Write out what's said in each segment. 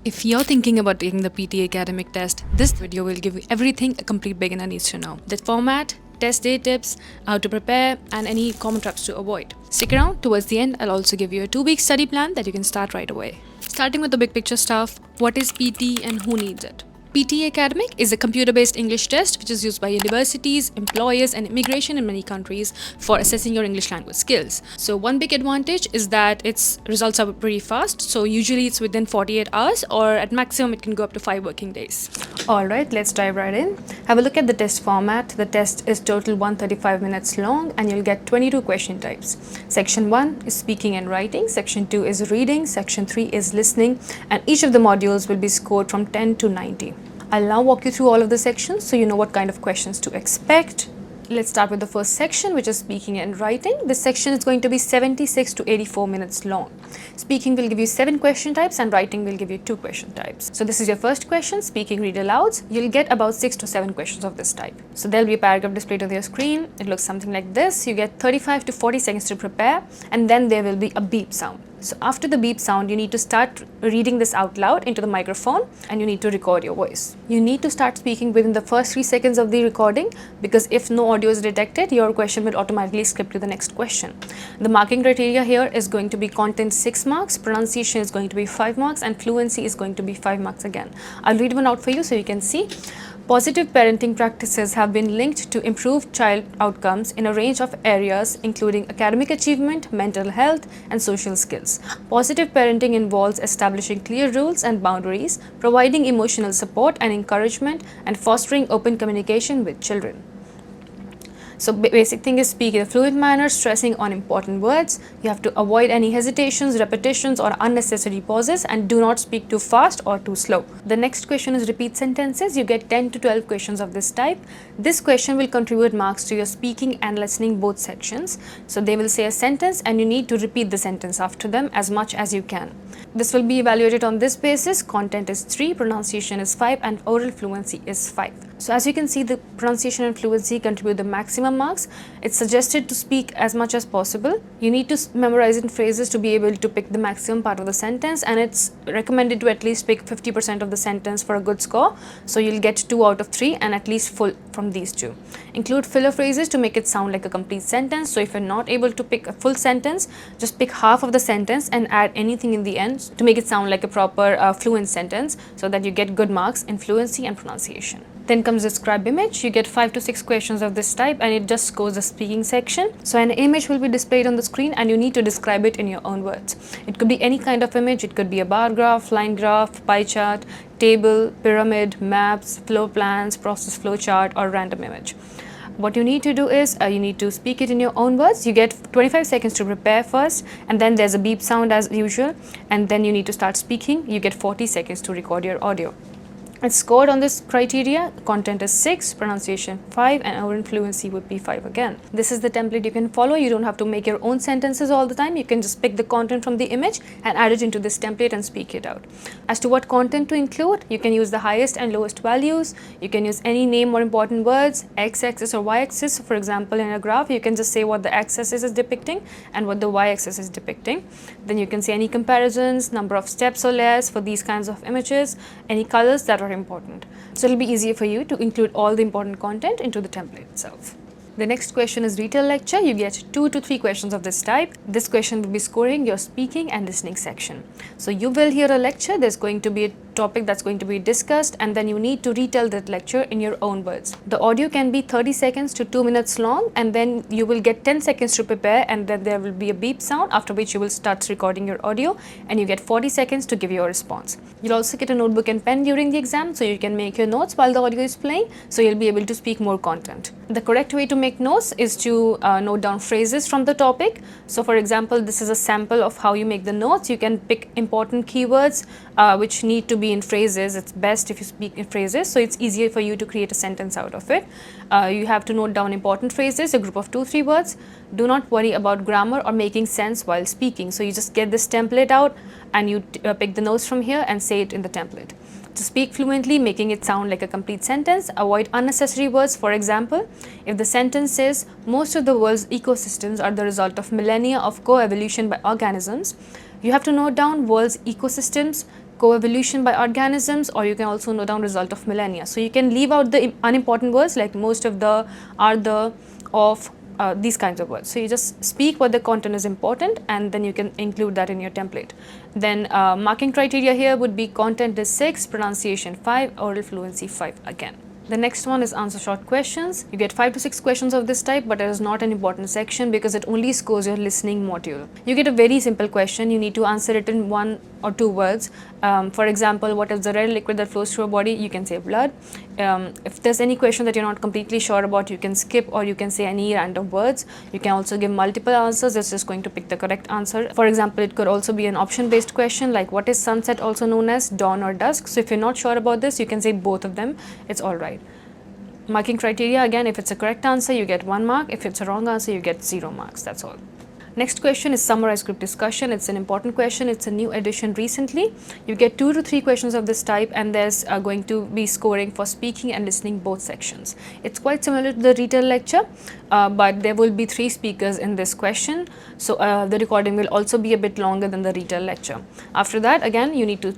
If you're thinking about taking the PTE Academic test, this video will give you everything a complete beginner needs to know. The format, test day tips, how to prepare, and any common traps to avoid. Stick around, towards the end, I'll also give you a 2-week study plan that you can start right away. Starting with the big picture stuff, what is PTE and who needs it? PTE Academic is a computer-based English test which is used by universities, employers, and immigration in many countries for assessing your English language skills. So one big advantage is that its results are pretty fast. So usually it's within 48 hours, or at maximum it can go up to 5 working days. Alright, let's dive right in. Have a look at the test format. The test is total 135 minutes long and you'll get 22 question types. Section 1 is speaking and writing, Section 2 is reading, Section 3 is listening, and each of the modules will be scored from 10 to 90. I'll now walk you through all of the sections so you know what kind of questions to expect. Let's start with the first section, which is speaking and writing. This section is going to be 76 to 84 minutes long. Speaking will give you 7 question types and writing will give you 2 question types. So this is your first question, speaking read alouds. You'll get about 6 to 7 questions of this type. So there'll be a paragraph displayed on your screen. It looks something like this. You get 35 to 40 seconds to prepare, and then there will be a beep sound. So after the beep sound, you need to start reading this out loud into the microphone and you need to record your voice. You need to start speaking within the first 3 seconds of the recording, because if no audio is detected, your question will automatically skip to the next question. The marking criteria here is going to be content 6 marks, pronunciation is going to be 5 marks, and fluency is going to be 5 marks again. I'll read one out for you so you can see. Positive parenting practices have been linked to improved child outcomes in a range of areas, including academic achievement, mental health, and social skills. Positive parenting involves establishing clear rules and boundaries, providing emotional support and encouragement, and fostering open communication with children. So basic thing is speak in a fluent manner, stressing on important words. You have to avoid any hesitations, repetitions, or unnecessary pauses, and do not speak too fast or too slow. The next question is repeat sentences. You get 10 to 12 questions of this type. This question will contribute marks to your speaking and listening both sections. So they will say a sentence and you need to repeat the sentence after them as much as you can. This will be evaluated on this basis. Content is 3, pronunciation is 5, and oral fluency is 5. So as you can see, the pronunciation and fluency contribute the maximum marks. It's suggested to speak as much as possible. You need to memorize in phrases to be able to pick the maximum part of the sentence, and it's recommended to at least pick 50% of the sentence for a good score. So you'll get 2 out of 3 and at least full from these 2. Include filler phrases to make it sound like a complete sentence. So if you're not able to pick a full sentence, just pick half of the sentence and add anything in the end to make it sound like a proper fluent sentence, so that you get good marks in fluency and pronunciation. Then comes the describe image. You get 5 to 6 questions of this type and it just goes the speaking section. So an image will be displayed on the screen and you need to describe it in your own words. It could be any kind of image. It could be a bar graph, line graph, pie chart, table, pyramid, maps, floor plans, process flow chart, or random image. What you need to do is you need to speak it in your own words. You get 25 seconds to prepare first, and then there's a beep sound as usual, and then you need to start speaking. You get 40 seconds to record your audio. It's scored on this criteria. Content is 6, pronunciation 5, and oral fluency would be 5 again. This is the template you can follow. You don't have to make your own sentences all the time. You can just pick the content from the image and add it into this template and speak it out. As to what content to include, you can use the highest and lowest values. You can use any name or important words, x-axis or y-axis. So for example, in a graph, you can just say what the x-axis is depicting and what the y-axis is depicting. Then you can say any comparisons, number of steps or layers for these kinds of images, any colors that are important. So it'll be easier for you to include all the important content into the template itself. The next question is retail lecture. You get 2 to 3 questions of this type. This question will be scoring your speaking and listening section. So you will hear a lecture. There's going to be a topic that's going to be discussed, and then you need to retell that lecture in your own words. The audio can be 30 seconds to 2 minutes long, and then you will get 10 seconds to prepare, and then there will be a beep sound, after which you will start recording your audio and you get 40 seconds to give your response. You'll also get a notebook and pen during the exam, so you can make your notes while the audio is playing, so you'll be able to speak more content. The correct way to make notes is to note down phrases from the topic. So for example, this is a sample of how you make the notes. You can pick important keywords which need to be in phrases. It's best if you speak in phrases, so it's easier for you to create a sentence out of it. You have to note down important phrases, a group of 2-3 words. Do not worry about grammar or making sense while speaking. So you just get this template out and you pick the notes from here and say it in the template. To speak fluently, making it sound like a complete sentence, avoid unnecessary words. For example, if the sentence says, most of the world's ecosystems are the result of millennia of co-evolution by organisms, you have to note down world's ecosystems coevolution by organisms, or you can also note down result of millennia. So you can leave out the unimportant words like most of the, are the, of, these kinds of words. So you just speak what the content is important, and then you can include that in your template. Then marking criteria here would be content is 6, pronunciation 5, oral fluency 5 again. The next one is answer short questions. You get 5 to 6 questions of this type, but it is not an important section because it only scores your listening module. You get a very simple question. You need to answer it in 1 or 2 words. For example, what is the red liquid that flows through your body? You can say blood. If there's any question that you're not completely sure about, you can skip, or you can say any random words. You can also give multiple answers. It's just going to pick the correct answer. For example, it could also be an option-based question like what is sunset also known as, dawn or dusk? So if you're not sure about this, you can say both of them. It's all right. Marking criteria, again, if it's a correct answer, you get 1 mark. If it's a wrong answer, you get 0 marks. That's all. Next question is summarize group discussion. It's an important question. It's a new addition recently. You get 2 to 3 questions of this type, and there's going to be scoring for speaking and listening both sections. It's quite similar to the retail lecture, but there will be 3 speakers in this question. So the recording will also be a bit longer than the retail lecture. After that, again, you need to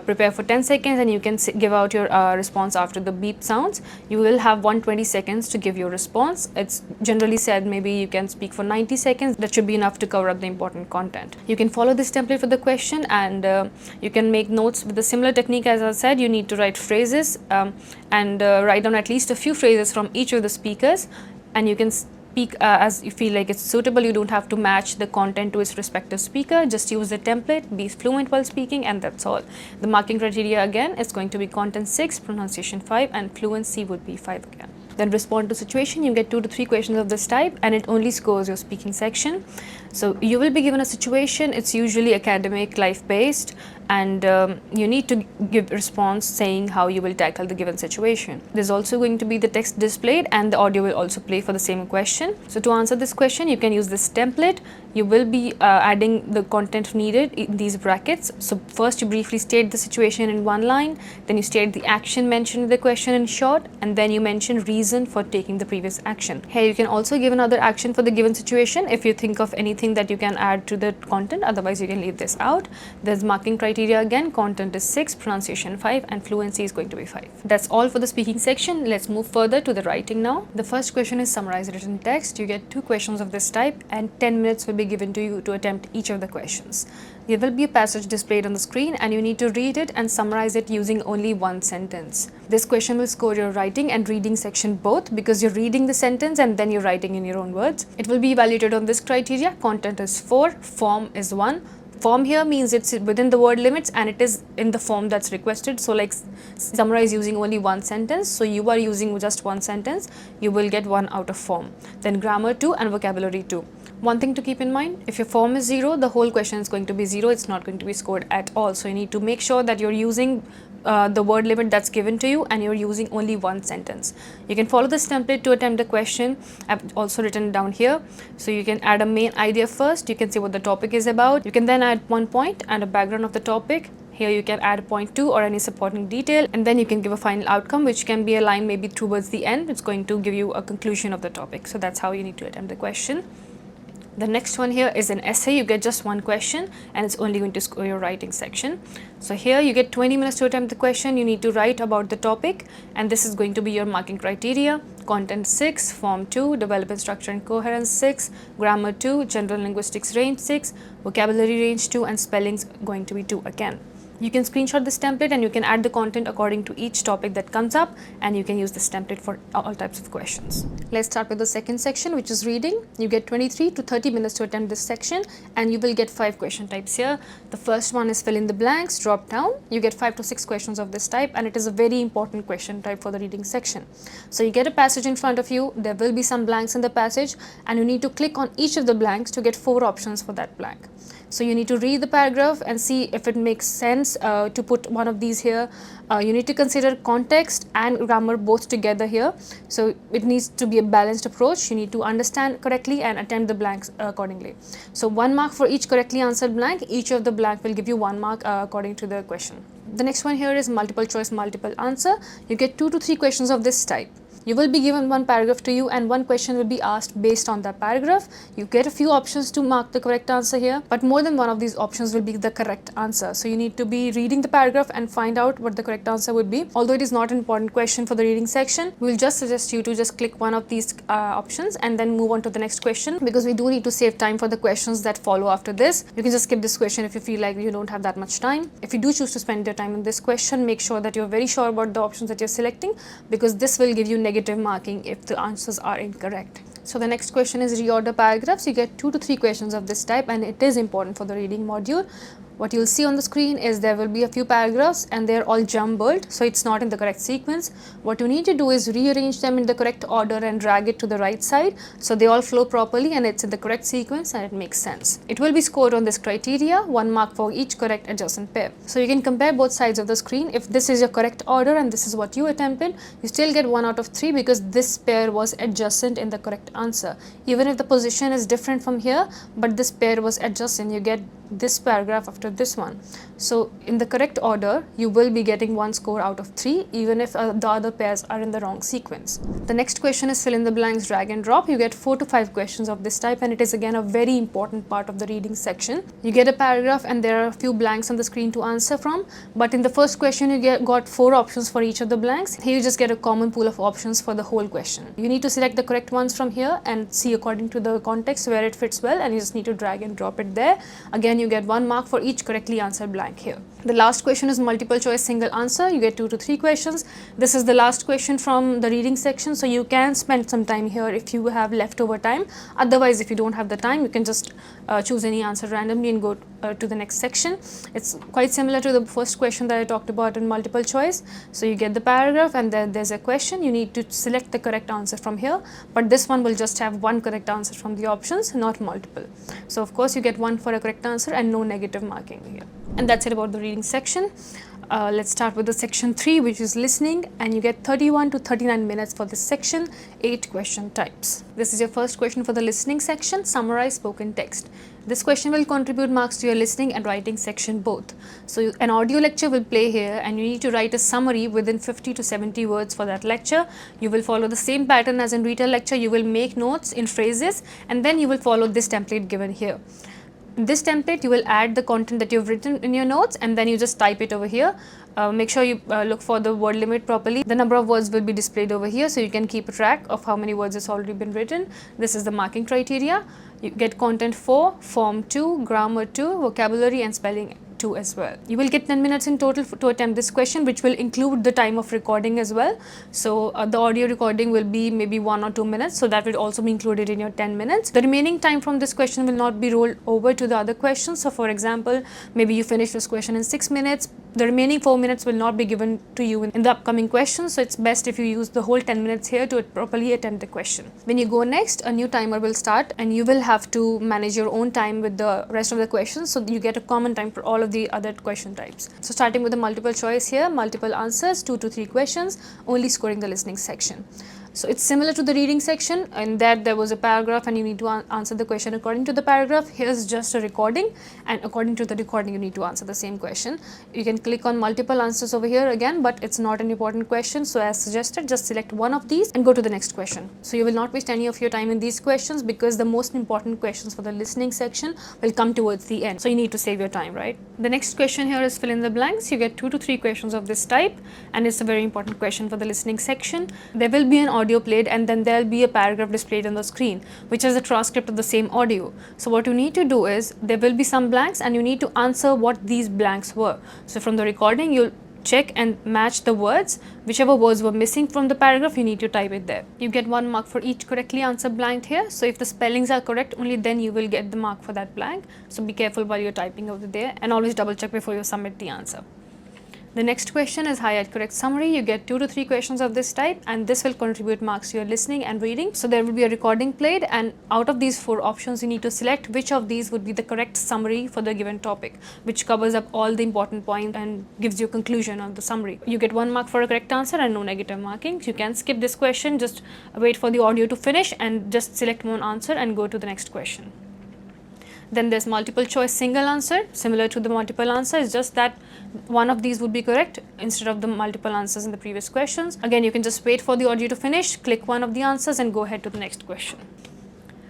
prepare for 10 seconds, and you can give out your response after the beep sounds. You will have 120 seconds to give your response. It's generally said maybe you can speak for 90 seconds. That should be enough to cover up the important content. You can follow this template for the question, and you can make notes with a similar technique. As I said, you need to write phrases and write down at least a few phrases from each of the speakers, and you can speak as you feel like it's suitable. You don't have to match the content to its respective speaker. Just use the template, be fluent while speaking, and that's all. The marking criteria again is going to be content 6, pronunciation 5, and fluency would be 5 again. Then respond to situation. You get 2 to 3 questions of this type, and it only scores your speaking section. So you will be given a situation. It's usually academic, life-based, and you need to give a response saying how you will tackle the given situation. There's also going to be the text displayed, and the audio will also play for the same question. So to answer this question, you can use this template. You will be adding the content needed in these brackets. So first you briefly state the situation in 1 line, then you state the action mentioned in the question in short, and then you mention reason for taking the previous action. Here you can also give another action for the given situation if you think of anything that you can add to the content. Otherwise you can leave this out. There's marking criteria again. Content is 6, pronunciation 5, and fluency is going to be 5. That's all for the speaking section. Let's move further to the writing now. The first question is summarize written text. You get 2 questions of this type, and 10 minutes will be given to you to attempt each of the questions. There will be a passage displayed on the screen, and you need to read it and summarize it using only 1 sentence. This question will score your writing and reading section both, because you're reading the sentence and then you're writing in your own words. It will be evaluated on this criteria. Content is 4, form is 1. Form here means it's within the word limits and it is in the form that's requested. So like summarize using only 1 sentence. So you are using just 1 sentence, you will get 1 out of form. Then grammar 2 and vocabulary 2. One thing to keep in mind, if your form is 0, the whole question is going to be 0. It's not going to be scored at all. So you need to make sure that you're using the word limit that's given to you, and you're using only 1 sentence. You can follow this template to attempt the question. I've also written down here. So you can add a main idea first. You can say what the topic is about. You can then add 1 point and a background of the topic. Here you can add point 2 or any supporting detail, and then you can give a final outcome, which can be a line maybe towards the end. It's going to give you a conclusion of the topic. So that's how you need to attempt the question. The next one here is an essay. You get just 1 question, and it's only going to score your writing section. So here you get 20 minutes to attempt the question. You need to write about the topic, and this is going to be your marking criteria. Content 6, form 2, development structure and coherence 6, grammar 2, general linguistics range 6, vocabulary range 2, and spellings going to be 2 again. You can screenshot this template and you can add the content according to each topic that comes up, and you can use this template for all types of questions. Let's start with the second section, which is reading. You get 23 to 30 minutes to attempt this section, and you will get 5 question types here. The first one is fill in the blanks, drop down. You get 5 to 6 questions of this type, and it is a very important question type for the reading section. So you get a passage in front of you. There will be some blanks in the passage, and you need to click on each of the blanks to get 4 options for that blank. So you need to read the paragraph and see if it makes sense to put one of these here. You need to consider context and grammar both together here. So it needs to be a balanced approach. You need to understand correctly and attempt the blanks accordingly. So 1 mark for each correctly answered blank. Each of the blank will give you 1 mark according to the question. The next one here is multiple choice, multiple answer. You get 2 to 3 questions of this type. You will be given one paragraph to you and one question will be asked based on that paragraph. You get a few options to mark the correct answer here, but more than one of these options will be the correct answer. So you need to be reading the paragraph and find out what the correct answer would be. Although it is not an important question for the reading section, we will just suggest you to just click one of these options and then move on to the next question, because we do need to save time for the questions that follow after this. You can just skip this question if you feel like you don't have that much time. If you do choose to spend your time on this question, make sure that you're very sure about the options that you're selecting, because this will give you negative marking if the answers are incorrect. So the next question is reorder paragraphs. You get 2 to 3 questions of this type, and it is important for the reading module. What you'll see on the screen is there will be a few paragraphs and they're all jumbled, so it's not in the correct sequence. What you need to do is rearrange them in the correct order and drag it to the right side so they all flow properly and it's in the correct sequence and it makes sense. It will be scored on this criteria, 1 mark for each correct adjacent pair. So you can compare both sides of the screen. If this is your correct order and this is what you attempted, you still get 1 out of 3 because this pair was adjacent in the correct answer. Even if the position is different from here, but this pair was adjacent, you get this paragraph after this one. So in the correct order, you will be getting 1 score out of 3 even if the other pairs are in the wrong sequence. The next question is fill in the blanks, drag and drop. You get 4 to 5 questions of this type, and it is again a very important part of the reading section. You get a paragraph and there are a few blanks on the screen to answer from, but in the first question you got 4 options for each of the blanks. Here you just get a common pool of options for the whole question. You need to select the correct ones from here and see according to the context where it fits well, and you just need to drag and drop it there. Again, you get 1 mark for each correctly answered blank here. The last question is multiple choice single answer. You get 2 to 3 questions. This is the last question from the reading section, so you can spend some time here if you have leftover time. Otherwise, if you don't have the time, you can just choose any answer randomly and go to the next section. It's quite similar to the first question that I talked about in multiple choice. So you get the paragraph and then there's a question. You need to select the correct answer from here, but this one will just have 1 correct answer from the options, not multiple. So of course you get 1 for a correct answer and no negative marking here. And that's it about the reading section. Let's start with the section 3, which is listening, and you get 31 to 39 minutes for this section, 8 question types. This is your first question for the listening section, summarize spoken text. This question will contribute marks to your listening and writing section both. So an audio lecture will play here and you need to write a summary within 50 to 70 words for that lecture. You will follow the same pattern as in retail lecture. You will make notes in phrases and then you will follow this template given here. In this template, you will add the content that you've written in your notes and then you just type it over here. Make sure you look for the word limit properly. The number of words will be displayed over here so you can keep a track of how many words has already been written. This is the marking criteria. You get content 4, form 2, grammar 2, vocabulary and spelling 2 as well. You will get 10 minutes in total to attempt this question, which will include the time of recording as well. So the audio recording will be maybe 1 or 2 minutes, so that will also be included in your 10 minutes. The remaining time from this question will not be rolled over to the other questions. So for example, maybe you finish this question in 6 minutes, the remaining 4 minutes will not be given to you in the upcoming questions. So it's best if you use the whole 10 minutes here to properly attempt the question. When you go next, a new timer will start and you will have to manage your own time with the rest of the questions. So you get a common time for all of the other question types. So starting with the multiple choice here, multiple answers, 2 to 3 questions, only scoring the listening section. So it's similar to the reading section in that there was a paragraph and you need to answer the question according to the paragraph. Here's just a recording and according to the recording you need to answer the same question. You can click on multiple answers over here again, but it's not an important question. So as suggested, just select one of these and go to the next question. So you will not waste any of your time in these questions because the most important questions for the listening section will come towards the end. So you need to save your time, right? The next question here is fill in the blanks. You get 2 to 3 questions of this type and it's a very important question for the listening section. There will be an audio played and then there will be a paragraph displayed on the screen which is a transcript of the same audio. So what you need to do is there will be some blanks and you need to answer what these blanks were. So from the recording you'll check and match the words. Whichever words were missing from the paragraph, you need to type it there. You get 1 mark for each correctly answered blank here. So if the spellings are correct, only then you will get the mark for that blank. So be careful while you're typing over there and always double check before you submit the answer. The next question is highlight correct summary. You get 2 to 3 questions of this type and this will contribute marks to your listening and reading. So there will be a recording played and out of these 4 options you need to select which of these would be the correct summary for the given topic, which covers up all the important points and gives you a conclusion on the summary. You get 1 mark for a correct answer and no negative markings. You can skip this question, just wait for the audio to finish and just select one answer and go to the next question. Then there's multiple choice single answer, similar to the multiple answer. It's just that one of these would be correct instead of the multiple answers in the previous questions. Again, you can just wait for the audio to finish, click one of the answers and go ahead to the next question.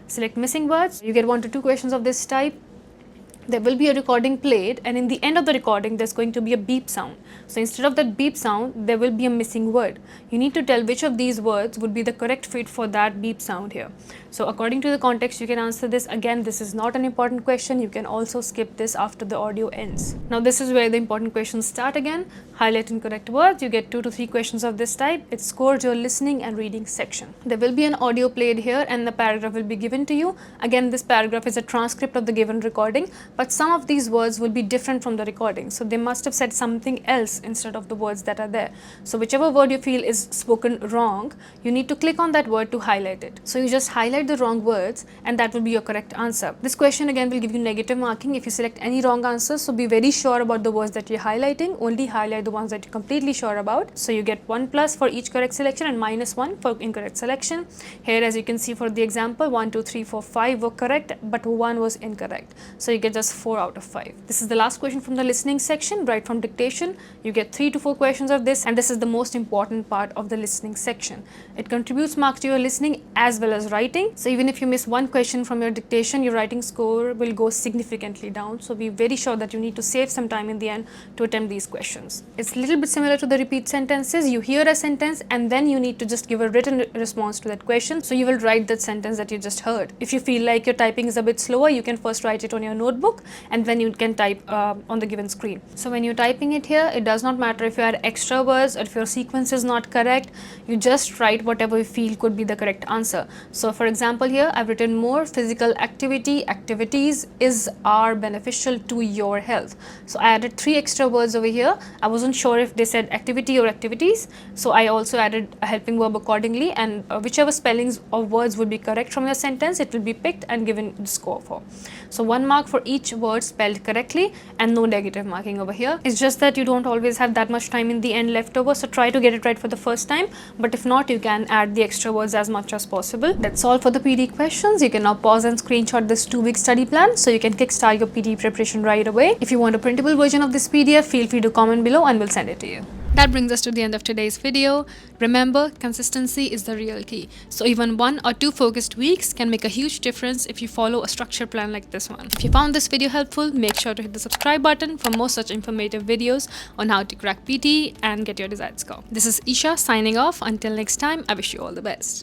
Select missing words. You get 1 to 2 questions of this type. There will be a recording played, and in the end of the recording there's going to be a beep sound. So instead of that beep sound, there will be a missing word. You need to tell which of these words would be the correct fit for that beep sound here. So according to the context, you can answer this. Again, this is not an important question. You can also skip this after the audio ends. Now this is where the important questions start again. Highlight incorrect words. You get 2 to 3 questions of this type. It scores your listening and reading section. There will be an audio played here and the paragraph will be given to you. Again, this paragraph is a transcript of the given recording, but some of these words will be different from the recording. So they must have said something else instead of the words that are there. So whichever word you feel is spoken wrong, you need to click on that word to highlight it. So you just highlight the wrong words and that will be your correct answer. This question again will give you negative marking if you select any wrong answers. So be very sure about the words that you're highlighting. Only highlight the ones that you're completely sure about. So you get 1 plus for each correct selection and -1 for incorrect selection. Here, as you can see for the example, 1, 2, 3, 4, 5 were correct, but 1 was incorrect. So you get just 4 out of 5. This is the last question from the listening section, right from dictation. You get 3 to 4 questions of this, and this is the most important part of the listening section. It contributes marks to your listening as well as writing. So even if you miss one question from your dictation, your writing score will go significantly down. So be very sure that you need to save some time in the end to attempt these questions. It's a little bit similar to the repeat sentences. You hear a sentence and then you need to just give a written response to that question. So you will write that sentence that you just heard. If you feel like your typing is a bit slower, you can first write it on your notebook and then you can type on the given screen. So when you're typing it here, it does not matter if you add extra words or if your sequence is not correct. You just write whatever you feel could be the correct answer. So for example here, I've written more physical activities are beneficial to your health. So I added 3 extra words over here. I wasn't sure if they said activity or activities. So I also added a helping verb accordingly, and whichever spellings of words would be correct from your sentence, it will be picked and given the score for. So 1 mark for each word spelled correctly and no negative marking over here. It's just that you don't always have that much time in the end left over, so try to get it right for the first time, but if not, you can add the extra words as much as possible. That's all for the PTE questions. You can now pause and screenshot this 2-week study plan so you can kickstart your PTE preparation right away. If you want a printable version of this PDF, feel free to comment below and we'll send it to you. That brings us to the end of today's video. Remember, consistency is the real key. So even 1 or 2 focused weeks can make a huge difference if you follow a structured plan like this one. If you found this video helpful, make sure to hit the subscribe button for more such informative videos on how to crack PTE and get your desired score. This is Isha signing off. Until next time, I wish you all the best.